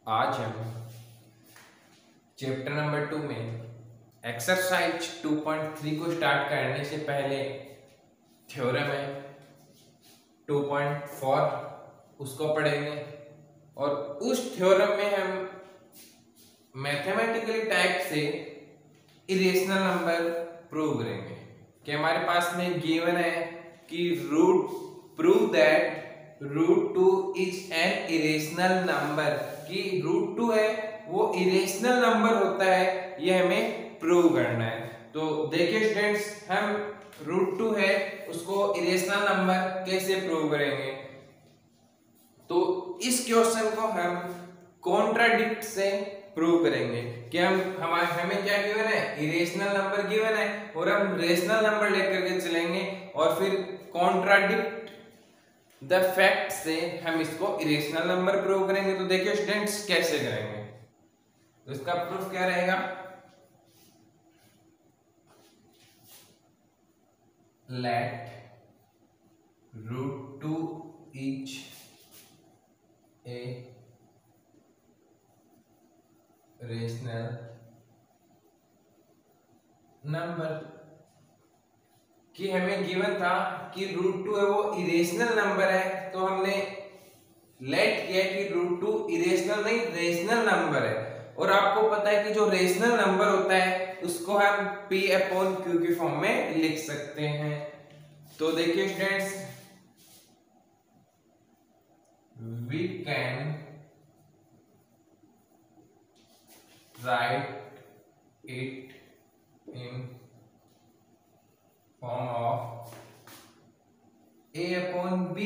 आज हम chapter number 2 में एक्सरसाइज 2.3 को स्टार्ट करने से पहले थ्योरम है 2.4 उसको पढ़ेंगे और उस थ्योरम में हम मैथमेटिकली टाइप से इरेशनल नंबर प्रूव करेंगे कि हमारे पास में गिवन है कि root prove that √2 is an irrational number, कि √2 है वो इरेशनल नंबर होता है, ये हमें प्रूव करना है। तो देखिए स्टूडेंट्स, हम √2 है उसको इरेशनल नंबर कैसे प्रूव करेंगे। तो इस क्वेश्चन को हम कॉन्ट्राडिक्ट से प्रूव करेंगे कि हमें क्या गिवन है, इरेशनल नंबर गिवन है और हम रेशनल नंबर लेकर के चलेंगे और फिर कॉन्ट्राडिक्ट द फैक्ट से हम इसको इरेशनल नंबर प्रूव करेंगे। तो देखिए स्टूडेंट्स कैसे करेंगे, तो इसका प्रूफ क्या रहेगा, let √2 is a rational number, कि हमें गिवन था कि √2 है वो इरेशनल नंबर है, तो हमने लेट किया कि √2 इरेशनल नहीं रेशनल नंबर है। और आपको पता है कि जो रेशनल नंबर होता है उसको हम P/Q की फॉर्म में लिख सकते हैं। तो देखिए students, we can write it in form of A/B।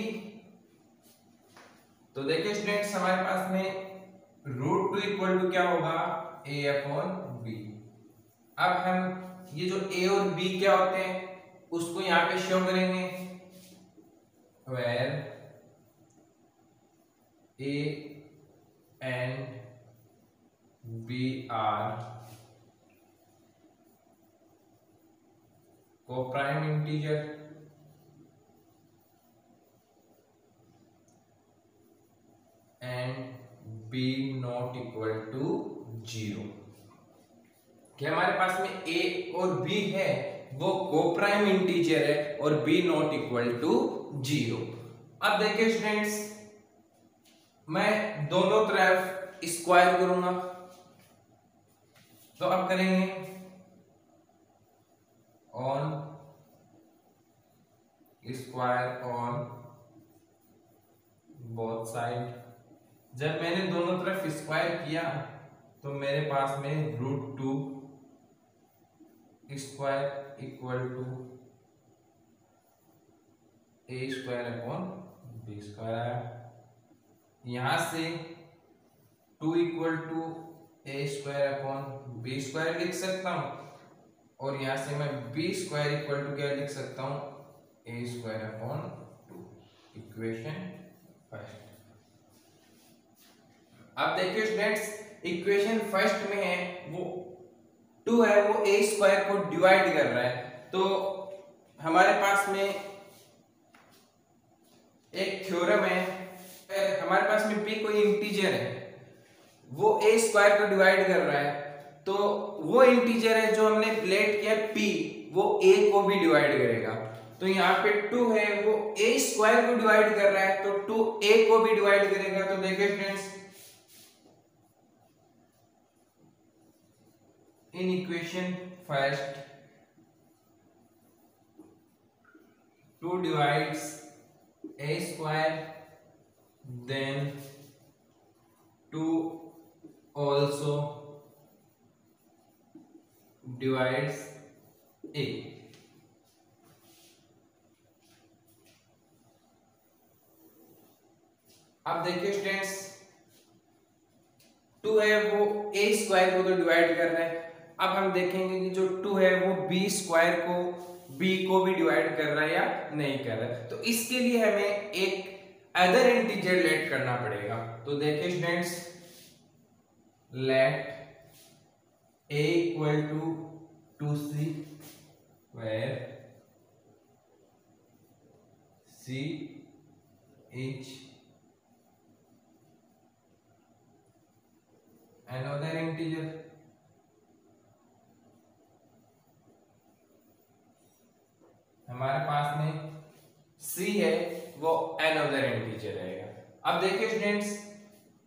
तो देखिए स्टूडेंट्स, हमारे पास में √2 इक्वल टू क्या होगा, A/B। अब हम ये जो A और B क्या होते हैं उसको यहाँ पे शो करेंगे, where A and B are coprime integer and B not equal to 0, कि हमारे पास में A और B है वो कोप्राइम इंटीजर है और B नॉट इक्वल टू 0। अब देखिए स्टूडेंट्स, मैं दोनों तरफ स्क्वायर करूंगा, तो अब करेंगे on square on both side. जब मैंने दोनों तरफ स्क्वायर किया तो मेरे पास में √2 square equal to A² square आया। यहां से 2 इक्वल टू A² स्क्वायर लिख सकता हूं और यहां से मैं B² इक्वल टू क्या लिख सकता हूं, A²/2, इक्वेशन फर्स्ट। अब देखिए स्टूडेंट्स, इक्वेशन फर्स्ट में है वो 2 है वो A² को डिवाइड कर रहा है, तो हमारे पास में एक थ्योरम है, हमारे पास में P कोई इंटीजर है वो A² को डिवाइड कर रहा है, तो वो इंटीजर है जो हमने लेट किया P वो A को भी डिवाइड करेगा। तो यहाँ पे 2 है वो A² को डिवाइड कर रहा है, तो 2 A को भी डिवाइड करेगा। तो देखिए friends, in equation first 2 divides A², then 2 also divides A। अब देखिए स्टूडेंट्स, 2 है वो A² को तो डिवाइड कर रहा है, अब हम देखेंगे कि जो 2 है वो B² को B को भी डिवाइड कर रहा है या नहीं कर रहा है। तो इसके लिए हमें एक अदर इंटीजर लेट करना पड़ेगा। तो देखिए students, let A equal to 2C where C is हमारे पास में c है वो अनदर इंटीजर रहेगा। अब देखिए स्टूडेंट्स,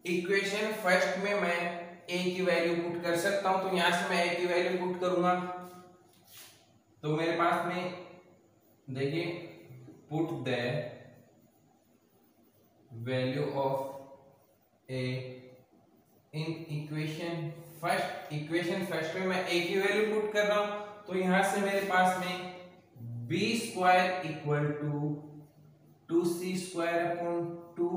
इक्वेशन फर्स्ट में मैं a की वैल्यू पुट कर सकता हूं, तो यहां से मैं a की वैल्यू पुट करूंगा तो मेरे पास में देखिए put the value of a in equation first में मैं a की वैल्यू पुट कर रहा हूं, तो यहां से मेरे पास में b square equal to 2c square upon 2।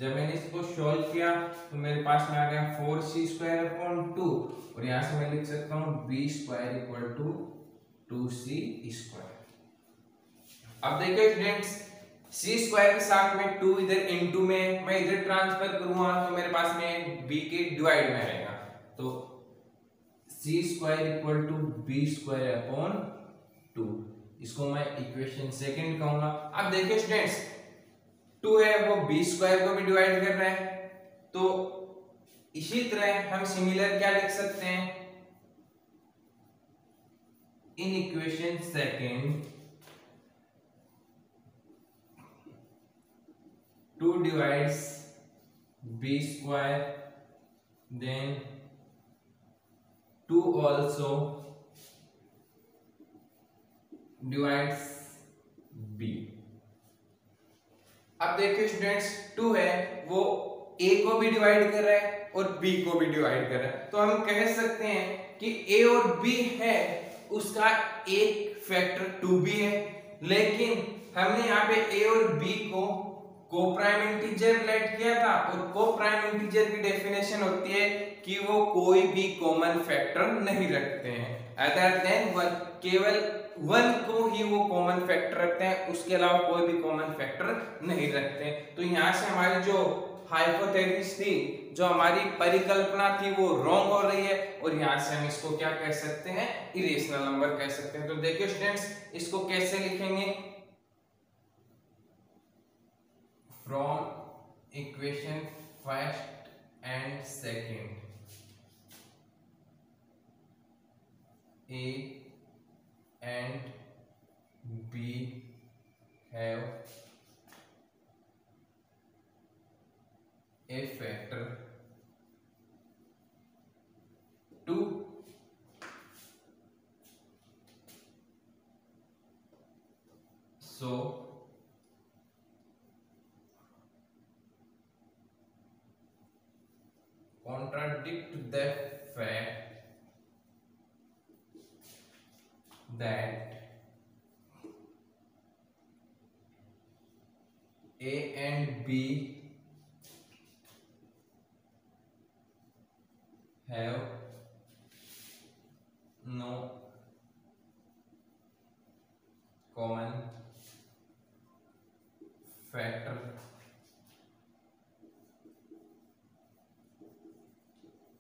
जब मैंने इसको सॉल्व किया तो मेरे पास में आ गया 4c स्क्वायर अपॉन 2, और यहां से मैं लिख सकता हूं b square equal to 2c square. अब देखिए स्टूडेंट्स, c स्क्वायर के साथ में 2 इधर इनटू में मैं इधर ट्रांसफर करूंगा तो मेरे पास में b के डिवाइड में रहेगा, तो c square equal to b square upon 2, इसको मैं इक्वेशन सेकंड कहूंगा। अब देखिए स्टूडेंट्स, 2 है वो b स्क्वायर को भी डिवाइड कर रहा है, तो इसी तरह हम सिमिलर क्या लिख सकते हैं, in equation second 2 divides b square, then 2 also divides b। अब देखिए स्टूडेंट्स, 2 है वो a को भी डिवाइड कर रहा है और b को भी डिवाइड कर रहा है, तो हम कह सकते हैं कि a और b है उसका एक फैक्टर 2 भी है, लेकिन हमने यहाँ पे a और b को कोप्राइम इंटीजर लेट किया था, और कोप्राइम इंटीजर की डेफिनेशन होती है कि वो कोई भी कॉमन फैक्टर नहीं रखते हैं अदर देन 1, केवल 1 को ही वो कॉमन फैक्टर रखते हैं, उसके अलावा कोई भी कॉमन फैक्टर नहीं रखते। तो यहाँ से हमारी जो हाइपोथेसिस थी, जो हमारी परिकल्पना थी, वो रॉन्ग हो रही है, और यहाँ से हम इसको क्या कह सकते हैं, इरेशनल नंबर कह सकते हैं। तो देखिए स्टूडेंट्स, इसको कैसे लिखेंगे, from equation first and second a and b have a factor 2, so contradict the fact that A and B have no common factor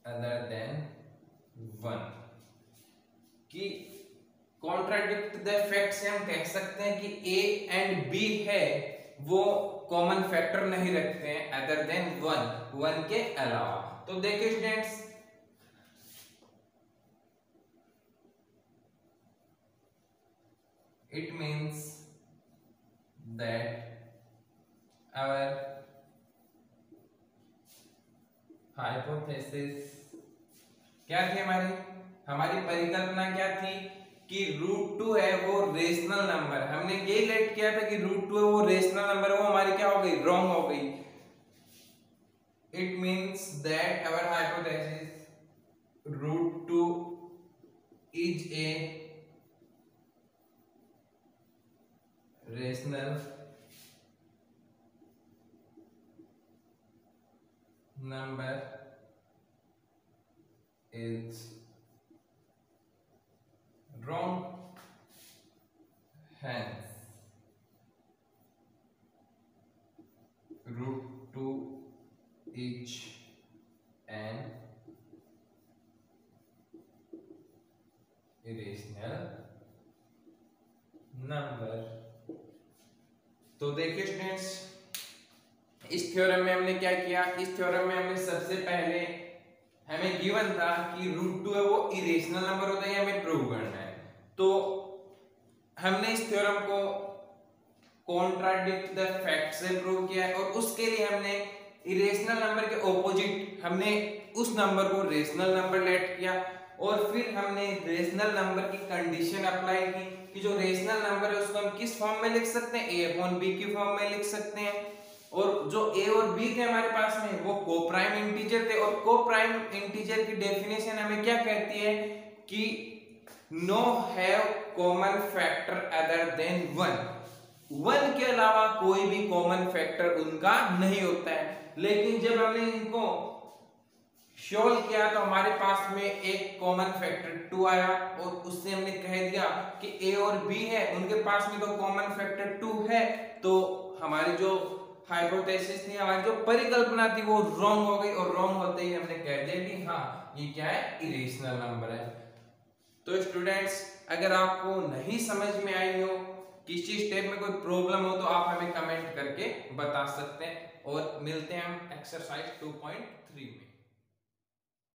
other than 1। कि कॉन्ट्राडिक्ट द फैक्ट से हम कह सकते हैं कि A एंड B है वो common factor नहीं रखते हैं अदर देन 1 के अलावा। तो देखिए students, it means that our hypothesis क्या थी, हमारी परिकल्पना क्या थी कि √2 है वो रेशनल नंबर, हमने ये लेट किया था कि √2 है वो रेशनल नंबर, वो हमारी क्या हो गई, रॉन्ग हो गई। It means that our hypothesis √2 is a rational number is wrong, hence √2 is an irrational number। तो देखिए स्टूडेंट्स, इस थ्योरम में हमने क्या किया, इस थ्योरम में हमने सबसे पहले हमें गिवन था कि √2 है वो इरेशनल नंबर होता है, हमें प्रूव करना है। तो हमने इस थ्योरम को कॉन्ट्राडिक्ट द फैक्ट से प्रूव किया है और उसके लिए हमने इरेशनल नंबर के ऑपोजिट हमने उस नंबर को रेशनल नंबर लेट किया और फिर हमने रेशनल नंबर की कंडीशन अप्लाई की कि जो रेशनल नंबर है उसको हम किस फॉर्म में लिख सकते हैं, a अपॉन b की फॉर्म में लिख सकते हैं। और जो a और b थे हमारे पास में वो कोप्राइम इंटीजर थे और कोप्राइम इंटीजर की डेफिनेशन हमें क्या कहती है कि no have common factor other than 1 के अलावा कोई भी कॉमन फैक्टर उनका नहीं होता है। लेकिन जब हमने इनको सॉल्व किया तो हमारे पास में एक कॉमन फैक्टर 2 आया और उससे हमने कह दिया कि a और b है उनके पास में तो कॉमन फैक्टर 2 है, तो हमारी जो हाइपोथेसिस थी, हमारी जो परिकल्पना थी वो रॉन्ग हो गई और रॉन्ग होते ही हमने कह दिया कि हाँ ये क्या है, इरेशनल नंबर है। तो स्टूडेंट्स, अगर आपको नहीं समझ में आई हो, किसी स्टेप में कोई प्रॉब्लम हो तो आप हमें कमेंट करके बता सकते हैं और मिलते हैं हम एक्सरसाइज 2.3 में।